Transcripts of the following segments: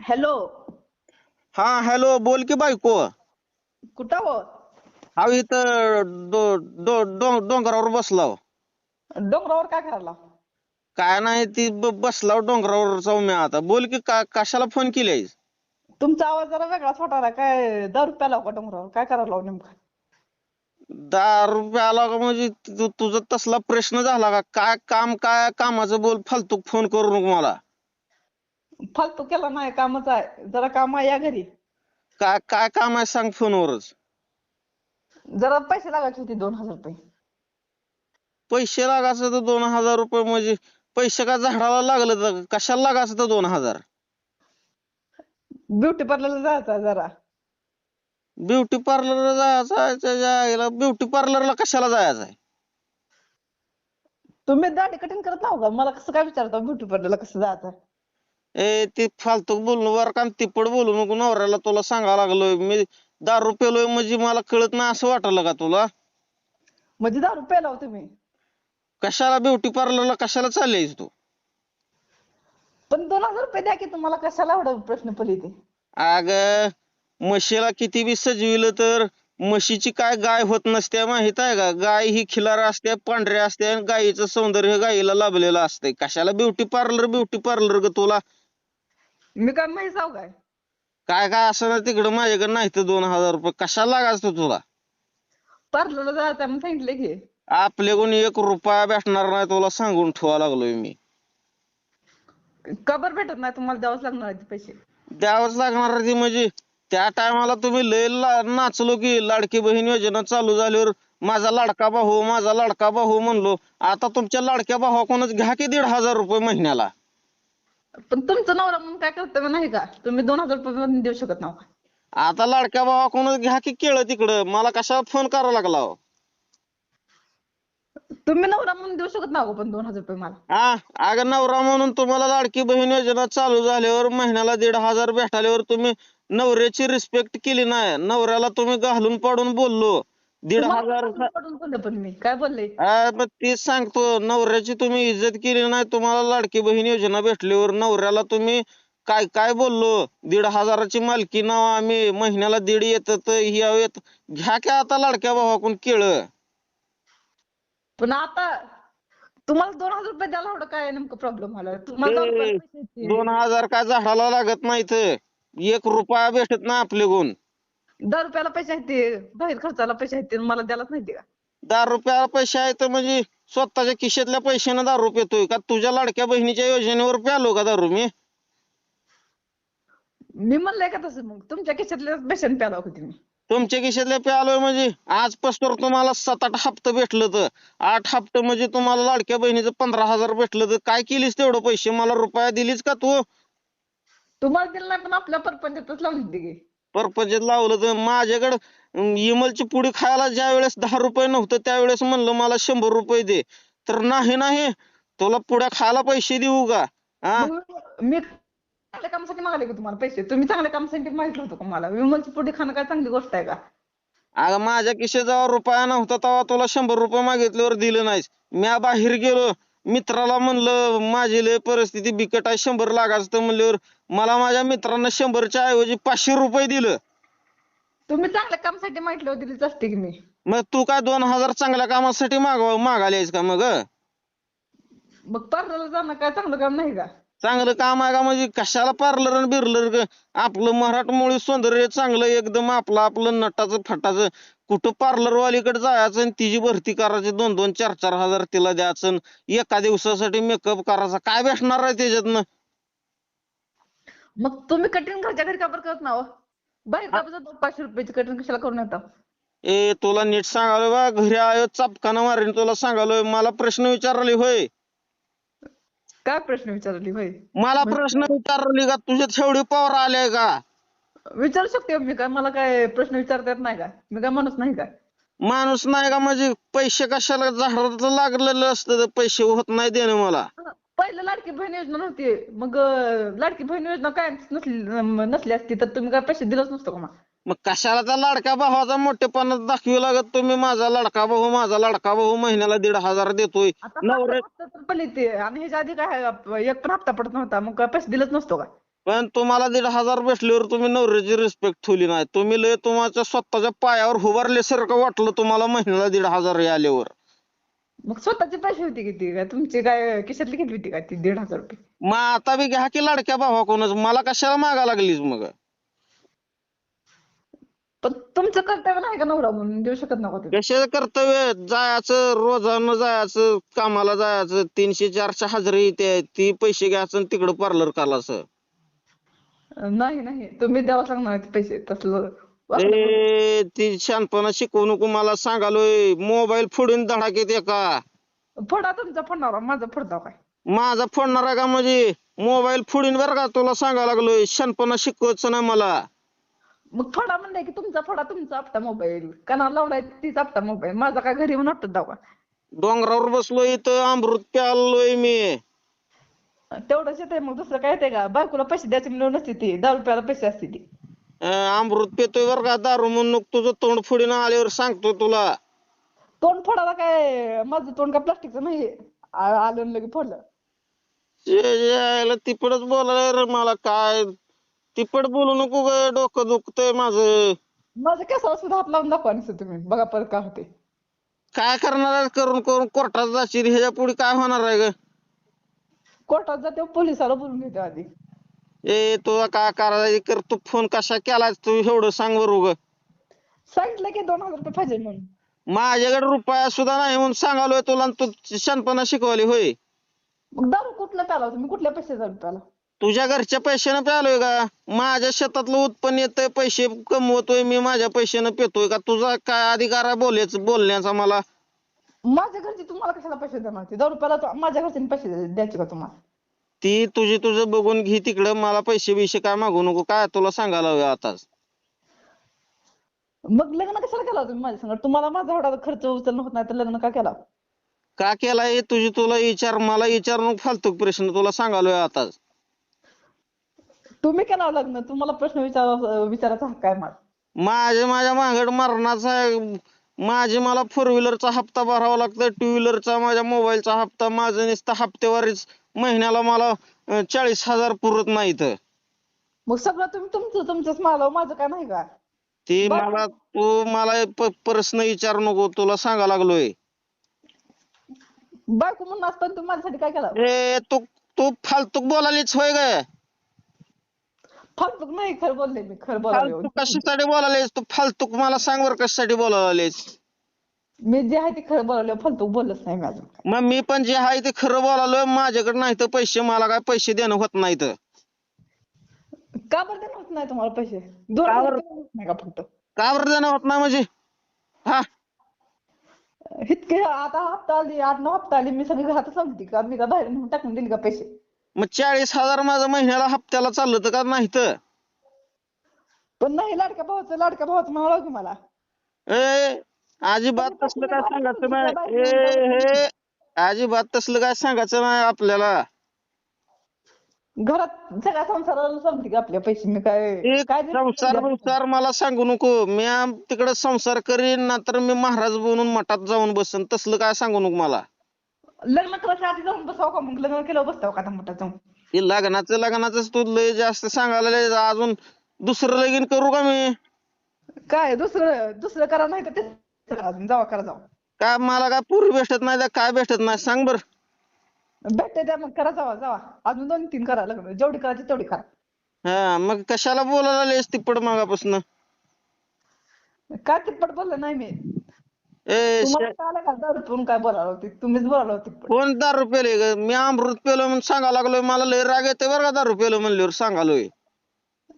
Hello. हा hello, बोल की बायको. कुठं हो? हा इथं डोंगरावर बसलाव. डोंगरावर काय करायला? काय नाही ती बसलाव डोंगरावर जाऊ मी आता. बोल की कशाला फोन केलीस? तुमचा आवाज जरा वेगळाच वाटायला. काय दारू प्याला का डोंगरावर? काय करायला नेमकं? 10 रुपये आला का म्हणजे तुझा तसला प्रश्न झाला का? काय कामाचं बोल, फालतू फोन करू नको मला. फालतू केला नाही, कामच आहे. जरा काम आहे या घरी. काय काम आहे सांग फोनवरच. जरा पैसे लागायचे होते 2000 रुपये. पैसे लागायचं तर 2000 रुपये म्हणजे पैसे का झाडाला लागलं तर कशाला लागायचं तर 2000? ब्युटी पार्लरला जायचं जरा. ब्युटी पार्लरला जायचं? ब्युटी पार्लरला कशाला जायचंय? तुम्ही दाढी कटिंग करत नाहो का? मला कसं काय विचारता ब्युटी पार्लरला कसं जायचं? ते फालतू बोलणं बरं का, तिप्पट बोलू नको. नवऱ्याला तुला सांगायला लागलोय मी. 10 रुपये पेलोय म्हणजे मला कळत नाही असं वाटलं का तुला? म्हणजे दारू प्याला हो तुम्ही? कशाला ब्युटी पार्लरला कशाला चाललीस तू? पण 2000 रुपये द्या की, तुम्हाला कशाला एवढा प्रश्न पडले? अग, म्हशीला किती बी सजविलं तर म्हशीची काय गाय होत नसते माहित आहे का? गाय ही खिलार असते, पांढऱ्या असते, आणि गायीचं सौंदर्य गायीला लाभलेलं असतंय. कशाला ब्युटी पार्लर ग तुला? मी काय म्हैस आहो काय? काय असं ना तिकडं माझ्याकडे नाही तर 2000 रुपये कशाला लागायचं तुला? पार्लरला जायचं म्हणून सांगितलं की. आपल्याकडून 1 रुपया भेटणार नाही तुला सांगून ठेवा लागलोय मी. का बरं भेटत नाही? तुम्हाला द्यावंच लागणार आहेत पैसे. द्यावंच लागणार ती म्हणजे त्या टायमाला तुम्ही लय नाचलो की लाडकी बहीण योजना चालू झाल्यावर माझा लाडका भाऊ म्हणलो. आता तुमच्या लाडक्या भावाकडूनच घ्या की 1500 रुपये महिन्याला. पण तुमचं नवरा म्हणून काय कर्तव्य नाही का? तुम्ही 2000 रुपये पण देऊ शकत नाही. आता लाडक्या भावाकडूनच घ्या की केळं तिकडं. मला कशाला फोन करावा लागला हो? तुम्ही नवरा म्हणून देऊ शकत नाही पण 2000 रुपये मला. अगं, नवरा म्हणून तुम्हाला लाडकी बहीण योजना चालू झाल्यावर महिन्याला 1500 भेटाल्यावर तुम्ही नवऱ्याची रिस्पेक्ट केली नाही. नवऱ्याला तुम्ही घालून पाडून बोललो. तुम्हाला 1500. पडून बोलले पण मी काय बोलले? मग तेच सांगतो, नवऱ्याची तुम्ही इज्जत केली नाही. तुम्हाला लाडकी बहीण योजना भेटल्यावर नवऱ्याला तुम्ही काय काय बोललो. 1500ची मालकी नाव आम्ही महिन्याला 1.5 येतात येत. घ्या की आता लाडक्या भावाकडून केळं. पण आता तुम्हाला 2000 रुपये द्यायला एवढं काय नेमकं प्रॉब्लेम झाला? तुम्हाला 2000 काय झाडाला लागत नाहीत. 1 रुपया भेटत नाही आपल्याकडून. 10 रुपयाला पैसे आहेत ते, बाहेर खर्चाला पैसे आहेत ते, मला द्यायलाच नाही ते का? 10 रुपयाला पैसे आहेत म्हणजे स्वतःच्या खिशातल्या पैशाने दारू पितोय का? तुझ्या लाडक्या बहिणीच्या योजनेवर प्यालो का दारू मी? मी म्हणलंय का तसं? मग तुमच्या खिशातल्या पैशाने प्याला होती मी. तुमच्या खिशातल्या प्यालोय म्हणजे आजपासून तुम्हाला 7-8 हप्ते भेटलं तर 8 हप्ते म्हणजे तुम्हाला लाडक्या बहिणीचं 15,000 भेटलं तर काय केलीस तेवढं पैसे? मला रुपया दिलीस का तू? तुम्हाला दिलं नाही पण आपल्या परपंचातच लावून दिली की. परपंचात लावलं तर माझ्याकडं इमलची पुडी खायला ज्या वेळेस 10 रुपये नव्हतं त्यावेळेस म्हणलं मला 100 रुपये दे. तर नाही तुला पुड्या खायला पैसे देऊ का? मग मी चांगल्या कामासाठी मागले की तुम्हाला पैसे? तुम्ही चांगल्या कामासाठी माहित होतं का मला? विमलची पुढे खाणं काय चांगली गोष्ट आहे का? अगं, माझ्या खिशात जेव्हा रुपया नव्हता तेव्हा तुला 100 रुपये मागितल्यावर दिलं नाहीस. म्या बाहेर गेलो, मित्राला म्हणलं माझी लय परिस्थिती बिकट आहे, 100 लागायचं तर म्हणल्यावर मला माझ्या मित्रानं 100च्या ऐवजी 500 रुपये दिलं. तुम्ही चांगल्या कामासाठी माहितलं दिलीच असते की मी. मग तू काय 2000 चांगल्या कामासाठी मागायलायस का? मग पार्लरला जाणं काय चांगलं काम नाही का? चांगलं काम आहे का म्हणजे कशाला पार्लर आणि बिर्लर? आपलं मराठमोळी सौंदर्य चांगलं एकदम आपलं नटाचं फटाचं. कुठं पार्लरवालीकडे जायचं आणि तिची भरती करायची, 2-2, 4-4 हजार तिला द्यायचं, एका दिवसासाठी मेकअप करायचा. काय भेटणार आहे त्याच्यातनं? मग तुम्ही कटिंग घरच्या घरी का बरं करत ना? बाहेर का बरं 500 रुपयाची कटिंग कशाला करून येता? तुला नीट सांगालोय बा, घरी आयो चापकानं मारीन तुला सांगालोय. मला प्रश्न विचारले होय? काय प्रश्न विचारली भाई? मला प्रश्न विचारले का? तुझ्यात एवढी पॉवर आले का? विचारू शकते मी काय? मला काय प्रश्न विचारता येत नाही का? मी काय माणूस नाही का? माणूस नाही का म्हणजे पैसे कशाला झाडाला लागलेलं असतं तर पैसे होत नाही देणं मला. पहिलं लाडकी बहीण योजना नव्हती, मग लाडकी बहीण योजना काय नसली असती तर तुम्ही काय पैसे दिलंच नसतं का? मग कशाला त्या लाडक्या भावाचा मोठेपणा दाखवी लागत? तुम्ही माझा लाडका भाऊ महिन्याला 1500 देतोय. आता नवरे हप्ता तर पडले ते, आणि ह्याच्या आधी काय एक पण हप्ता पडत नव्हता, मग काय पैसे दिलंच नसतो का? पण तुम्हाला 1,500 भेटल्यावर तुम्ही नवऱ्याची रिस्पेक्ट ठेवली नाही. तुम्ही लय तुमच्या स्वतःच्या पायावर उभारल्यासारखं वाटलं तुम्हाला महिन्याला 1,500 आल्यावर. मग स्वतःचे पैसे होते किती काय तुमचे काय खिशातली घेतली होती का ती 1,500 रुपये? मग आता बी घ्या की लाडक्या भावाकडूनच, मला कशाला मागा लागलीस मग? पण तुमचं कर्तव्य नाही का नवरा म्हणून देऊ शकत नका ते? कशाचं कर्तव्य? जायचं रोजानं, जायचं कामाला, जायचं 300-400 हजेरी येते, ती पैसे घ्यायचं आणि तिकडं पार्लर कालाचं. नाही नाही तुम्ही द्यावं लागणार ते पैसे तसलं वाकडं ए ती शहाणपणा शिकवू नको मला, सांगालोय. मोबाईल फोडून धडाकेत एका. फोडा तुमचा फोडणार माझा फोडता काय? माझा फोडणार आहे का म्हणजे? मोबाईल फोडून बरं का, तुला सांगायला लागलोय. शहाणपणा शिकवायचं नाही मला. मग फोडा म्हणलंय की तुमचा फोडा तुमचा आपटा मोबाईल कानाला लावलाय तीच आपटा मोबाईल माझा काय घरी म्हणून वाटत दावा. डोंगरावर बसलोय इथं अमृत प्यालोय मी. तेवढंच येतंय मग दुसरं काय येतंय का? बायकोला पैसे द्यायचे म्हणून नसते ती 10 रुपयाला पैसे असते ती. अमृत पितोय बरं का, दारू म्हणून नको तुझं तोंड फोडीन आल्यावर सांगतो तुला. तोंड फोडायला काय माझं तोंड काय प्लास्टिकचं नाही आलं आणि लगे फोडलं. यायला तिपडच बोलायला रे मला काय. तिपड बोलू नको ग, डोकं दुखतंय माझं. माझं केसाला सुद्धा हात लावून दाखवा नुसतं तुम्ही बघा परत काय होते. काय करणार आहे? करून करून कोर्टात जाशील, ह्याच्या पुढे काय होणार आहे ग? कोर्टात जाते पोलिसाला बोलून घेते आधी. ए तुला काय करायचं कर, तू फोन कशा केलाय तू एवढं सांग बरं ग. सांगितलं की 2,000 रुपये पाहिजे म्हणून. माझ्याकडे रुपया सुद्धा नाही म्हणून सांगालोय तुला, आणि तू शहाणपणा शिकवली होय. मग दारू कुठलं प्याला तुम्ही कुठल्या पैशाचा प्याला? तुझ्या घरच्या पैशानं प्यालोय का? माझ्या शेतातलं उत्पन्न येतंय, पैसे कमवतोय मी, माझ्या पैशानं पितोय का? तुझा काय अधिकार आहे बोलण्याचा मला? माझ्या घरचे तुम्हाला कशाला पैसे देणार ते? दारू प्याला माझ्या घरच्यांनी पैसे द्यायचे का तुम्हाला? ती तुझं बघून घे तिकडं, मला पैसे बिशे काय मागू नको, काय तुला सांगायला हवं आताच. मग लग्न कशाला केला तुम्ही माझ्या संग? तुम्हाला माझा एवढा खर्च उचलणं होत नाही तर लग्न का केला? का केलाय तुला विचार, मला विचार नको फालतू प्रश्न, तुला सांगालोय आताच. तुम्ही केला लग्न तुम्हाला प्रश्न विचारायचा हक्क आहे मला. माझ्या मागड मरणाचा आहे. मला 4 व्हीलरचा हप्ता भरावा लागतोय, 2 व्हीलरचा, माझ्या मोबाईलचा हप्ता, माझं नुसतं हप्तेवारीच महिन्याला मला 40,000 पुरत नाहीत. मग सगळं तुम्ही तुमचंच मालाव माझं काय नाही का? ती मला प्रश्न विचार नको, तुला सांगा लागलोय. बायको म्हणून असताना तुम्ही माझ्यासाठी काय केलं? ए तू फालतू बोलालीच होय ग? फालतूक नाही खरं बोलले मी खरं फालतू बोलावं. कशासाठी बोलालीस तू? फालतू मला सांग बरं कशासाठी बोलालीस? मी जे आहे ते खरं बोलावलं फालतूक बोललंच नाही मी अजून. मग मी पण जे आहे ते खरं बोलालोय. माझ्याकडे नाही तर पैसे, मला काय पैसे देणं होत नाहीत. का बरं देणं होत नाही तुम्हाला पैसे? का 2,000 बरं? रुपये होत नाही का फक्त? का बरं देणं होत नाही म्हणजे? हा इतके आता हप्ता आली 8-9 हप्ता आली मी सगळी घरात सांगते का मी का बाहेर नेऊन टाकून दिली का पैसे? मग 40,000 माझं महिन्याला हप्त्याला चाललं तर का नाही तर? पण नाही लाडक्या भावाचं म्हणाला की मला. ए अजिबात तसलं काय सांगायचं नाही. हे अजिबात तसलं काय सांगायचं नाही आपल्याला. घरात सगळ्या संसाराला सांगते का आपल्या पैसे मी काय काय संसार मला सांगू नको. मी तिकडे संसार करीन ना तर मी महाराज बनून मठात जाऊन बसन, तसलं काय सांगू नको मला. लग्न करायच्या आधी जाऊन बसावं का मग लग्न केलं बसताव का मोठा जाऊन? हे लग्नाचं तू लय जास्त सांगायला लय. अजून दुसरं लगीन करू का मी? काय दुसरं करा नाही तर ते जावा करा जावा. काय मला काय पुरी भेटत नाही तर काय भेटत नाही सांग बर? भेटते त्या मग करा जावा अजून 2-3 करा लग्न जेवढी करायची तेवढी करा. हा मग कशाला बोलायला लागलीस तिप्पट मागापासून? काय तिप्पट बोललं नाही मी. ए तुम्हाला काय आलं का दारू पिऊन काय बोलावं होती? तुम्हीच बोलावं होती तिप्पट. कोण दारू पेले ग? मी अमृत पेलो म्हणून सांगा लागलोय. मला लय राग येते बरं का दारू पेलो म्हणल्यावर सांगालोय.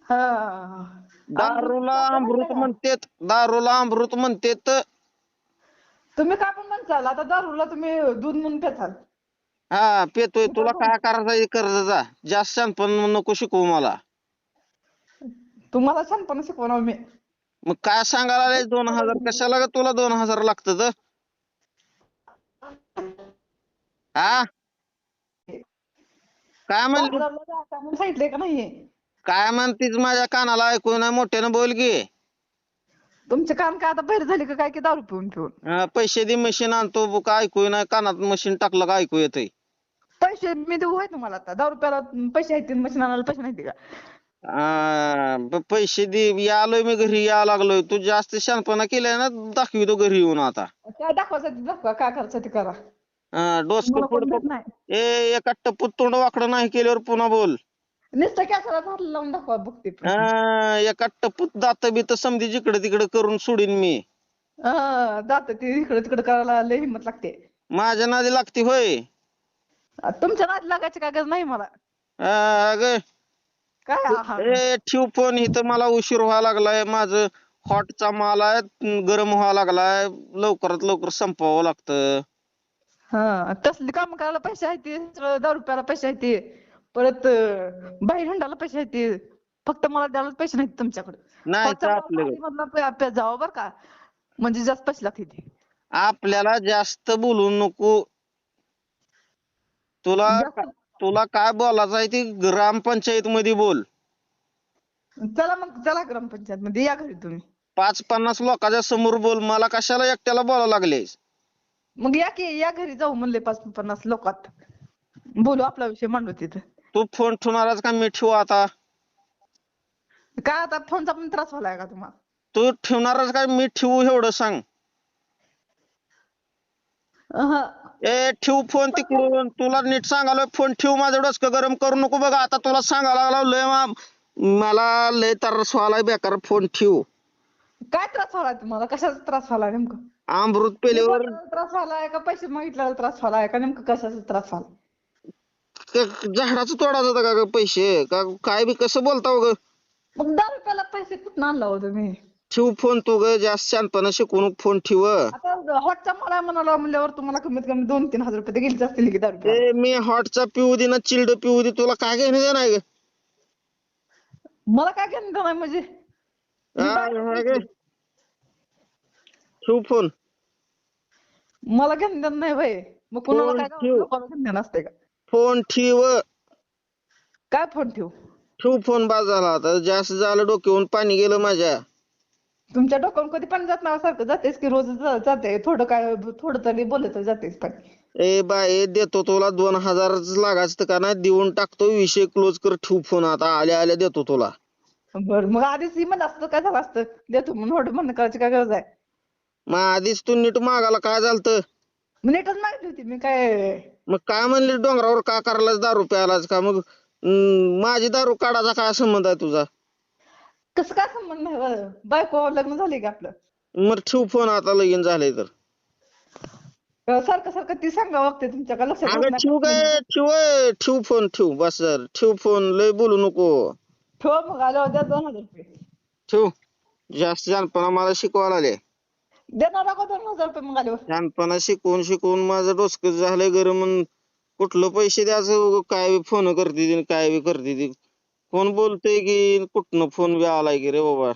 हा दारूला अमृत म्हणतेत. तुम्ही काय पण म्हणसाल आता दारूला तुम्ही दूध म्हणून पेचाल. हा पेतोय. तुला काय करायचं कर्ज जा. जास्त शहाणपण नको शिकवू मला. तुम्हाला छानपणे शिकवणार मी. मग काय सांगायला लागलीस 2,000? कशाला ग तुला 2,000 लागतं? हा काय म्हणली? म्हणून सांगितलंय का नाहीये? काय म्हणतीस? माझ्या कानाला ऐकू नाही, मोठ्यानं बोल की. तुमचे कान काय आता बहिर झाले का काय की दारू पिऊन? पैसे दे मशीन आणतो का ऐकू नाही, कानात मशीन टाकलं का ऐकू येतंय. पैसे मी देऊ आहे तुम्हाला आता 10 रुपयाला पैसे आहेत मशीन आणायला पैसे नाहीत का? पैसे दे आलोय मी घरी या लागलोय तू जास्त शहाणपणा केलाय ना दाखवितो घरी येऊन आता काय दाखवायचं ते दाखवा काय करायचं ते करा. डोसकं मला कोण देत फोड नाही. एका टप्पूत तोंड वाकडं नाही केल्यावर पुन्हा बोल नुसतं कॅसला हात लावून दाखवा बघते पण. एका टप्पूत दात बीत समधी जिकडे तिकडे करून सोडीन मी. जात ते इकडे तिकडे करायला लय हिंमत लागते. माझ्या नादी लागती होय. तुमच्या नादी लागायची काय गरज नाही मला. अगं काय ठेव फोन इथं मला उशीर व्हायला लागलाय माझं हॉटचा माल आहे गरम व्हायला लागलाय लवकरात लवकर संपवावं लागतं. तसली काम करायला पैसे आहेत ते 10 रुपयाला पैसे आहेत ते परत बाहेर हिंडायला पैसे आहेत ते फक्त मला द्यायला पैसे नाहीत तुमच्याकडे. नाही तर आपल्याकडे जावं बर का म्हणजे जास्त पैसे लागतील ते. आपल्याला जास्त बोलू नको. तुला काय बोलायचं आहे ते ग्रामपंचायत मध्ये बोल. चला मग चला ग्रामपंचायत मध्ये या घरी तुम्ही. 50 लोकांच्या समोर बोल मला कशाला एकट्याला बोलायला लागलेस. मग या की या घरी जाऊ म्हणले 50 लोकात बोलू आपला विषय मांडू तिथं. तू फोन ठेवणारच का मी ठेवू आता. काय आता फोनचा पण त्रास व्हायलाय का तुम्हाला. तू ठेवणारच का मी ठेवू एवढं सांग. ठेव फोन तिकडून तुला नीट सांगालोय फोन ठेव माझं डोसकं गरम करू नको बघा आता तुला सांगायला लागलो लय मला लय त्रास व्हायलाय बेकार फोन ठेव. काय त्रास व्हायलाय तुम्हाला कशाचा त्रास व्हायलाय नेमकं. अमृत पेल्यावर त्रास व्हायलाय का पैसे मागितल्यावर त्रास व्हायलाय का नेमकं कशाचा त्रास व्हायलाय. झाडाचं तोडायचं होतं का ग पैसे का काय बी कसं बोलता ग. मग 10 रुपयाला पैसे कुठून आणला हो तुम्ही. ठेव फोन तू ग जास्त शहाणपणा शिकवून फोन ठेव. आता हॉटचा मला म्हणाला म्हणल्यावर तुम्हाला कमीत कमी 2-3 हजार रुपये गेले असतील की 10 रुपये. मी हॉटचा पिऊ दे ना चिल्ड पिऊ दे तुला काय घेणं देणं आहे ग. मला काय घेणं देणं म्हणजे ठेव फोन. मला घेणं देणं नाही भाई मग कुणाला काय लोकांना घेणं देणं असते का. फोन ठेव. काय फोन ठेवू. ठेव फोन बाद झाला आता जास्त झालं डोक्यावरून पाणी गेलं माझ्या. तुमच्या डोक्यावरून कधी पण जात नाही सारखं जातेस की रोज जाते थोडं तरी बोलत जातेस पण. ए बाय देतो तुला 2000 लागायचं का नाही देऊन टाकतो विषय क्लोज कर ठेव फोन आता आल्या आल्या देतो तुला. बर मग आधीच म्हणलं असतं काय झालं असतं देतो म्हणून हॉट बंद करायची काय गरज आहे. मग आधीच तू नीट मागायला काय झालं. नीटच मागितली होती मी काय. मग काय म्हणले डोंगरावर का करायलाच दारू प्यायलाच का मग माझी दारू काढायचा काय संबंध आहे तुझा. कसं काय संबंध नाही बायको लग्न झाले का आपलं. मग ठेव फोन आता लगीन झालंय तर. सारखं सारखं ती सांगा बघते तुमच्या का लक्षात अगं ठेव काय ठेव फोन ठेव बस जर ठेव फोन लय बोलू नको. ठेव मग आल्यावर द्या 2000 रुपये. ठेव जास्त शहाणपणा मला शिकवायला आले. देणार का 2000 रुपये मग आल्यावर. शहाणपणा शिकवून माझं डोसकं झालंय गरम कुठलं पैसे द्यायचं काय बी फोन करते काय बी करते कोण बोलतय की कुठनं फोन बी आलाय की रे बाबा.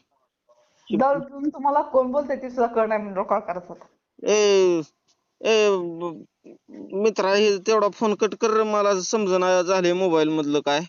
तुम्हाला कोण बोलतंय ते सुद्धा कळणार नाही कॉल करायचा होता. ए ए मित्रा हे तेवढा फोन कट कर मला समजना झाले मोबाईल मधलं काय.